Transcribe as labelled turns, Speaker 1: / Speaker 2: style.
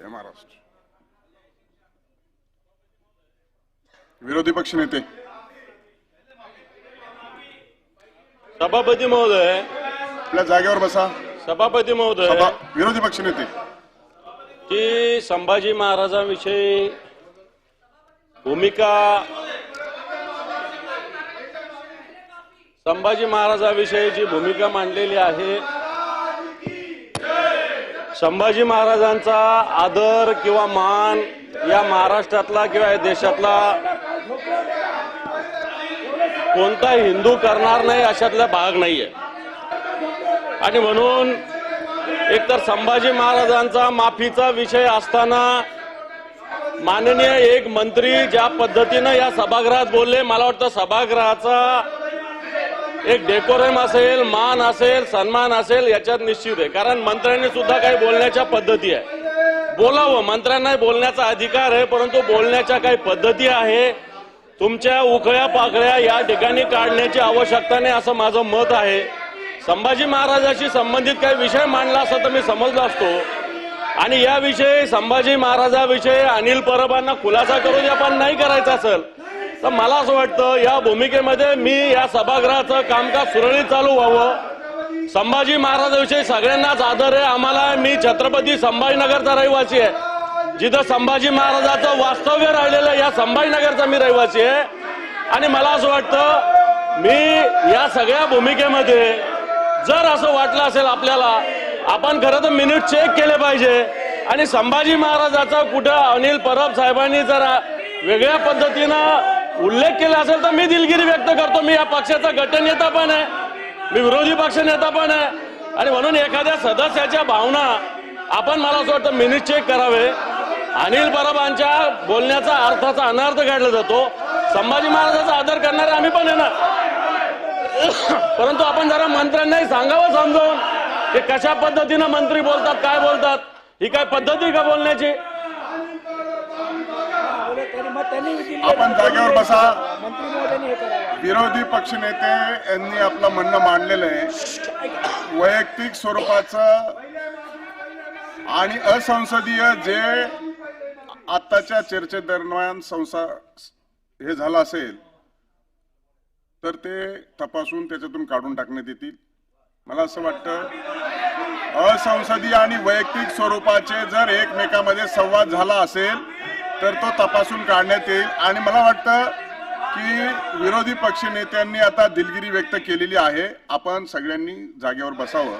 Speaker 1: जय महाराष्ट्र. विरोधी पक्ष नेते
Speaker 2: सभापती महोदय,
Speaker 1: आपल्या जागेवर बसा.
Speaker 2: सभापती महोदय,
Speaker 1: विरोधी पक्ष नेते
Speaker 2: की संभाजी महाराजांविषयी भूमिका संभाजी महाराजांविषयीची भूमिका मांडलेली आहे. संभाजी महाराजांचा आदर किंवा मान या महाराष्ट्रातला किंवा या देशातला कोणता हिंदू करणार नाही अशातला भाग नाहीये. आणि म्हणून एकतर संभाजी महाराजांचा माफीचा विषय असताना माननीय एक मंत्री ज्या पद्धतीनं या सभागृहात बोलले, मला वाटतं सभागृहाचा एक डेकोरम असेल, मान असेल, सन्मान असेल याच्यात निश्चित आहे. कारण मंत्र्यांनी सुद्धा काही बोलण्याच्या पद्धती आहे. बोलावं, मंत्र्यांना बोलण्याचा अधिकार आहे, परंतु बोलण्याच्या काही पद्धती आहे. तुमच्या उखळ्या पाकळ्या या ठिकाणी काढण्याची आवश्यकता नाही असं माझं मत आहे. संभाजी महाराजाशी संबंधित काही विषय मांडला असता तर मी समजलो असतो. आणि याविषयी संभाजी महाराजाविषयी अनिल परबांना खुलासा करू द्या, पण नाही करायचा असेल तर मला असं वाटतं या भूमिकेमध्ये मी या सभागृहाचं कामकाज सुरळीत चालू व्हावं. संभाजी महाराजांविषयी सगळ्यांनाच आदर आहे आम्हाला. मी छत्रपती संभाजीनगरचा रहिवासी आहे, जिथं संभाजी महाराजांचं वास्तव्य राहिलेलं या संभाजीनगरचा मी रहिवासी आहे. आणि मला असं वाटतं मी या सगळ्या भूमिकेमध्ये जर असं वाटलं असेल आपल्याला, आपण खरं तर मिनिट चेक केले पाहिजे. आणि संभाजी महाराजाचा कुठं अनिल परब साहेबांनी जर वेगळ्या पद्धतीनं उल्लेख केला असेल तर मी दिलगिरी व्यक्त करतो. मी या पक्षाचा गटनेता पण आहे, मी विरोधी पक्ष नेता पण आहे. आणि म्हणून एखाद्या सदस्याच्या भावना आपण मला असं वाटतं मिनिट चेक करावे. अनिल परबांच्या बोलण्याचा अर्थाचा अनर्थ काढला जातो. संभाजी महाराजांचा आदर करणारे आम्ही पण आहे ना, परंतु आपण जरा मंत्र्यांनाही सांगावं समजावून की कशा पद्धतीनं मंत्री बोलतात, काय बोलतात, ही काय पद्धती का बोलण्याची.
Speaker 1: आपण जागेवर बसा. विरोधी पक्ष नेते यांनी आपलं म्हणणं मांडलेलं आहे. वैयक्तिक स्वरूपाचं आणि असंसदीय जे आताच्या चर्चेदरम्यान हे झालं असेल तर ते तपासून त्याच्यातून काढून टाकण्यात येतील. मला असं वाटतं असंसदीय आणि वैयक्तिक स्वरूपाचे जर एकमेकांमध्ये संवाद झाला असेल तर तो तपासून काढण्यात येईल. आणि मला वाटतं की विरोधी पक्ष नेत्यांनी आता दिलगिरी व्यक्त केलेली आहे. आपण सगळ्यांनी जागेवर बसावं.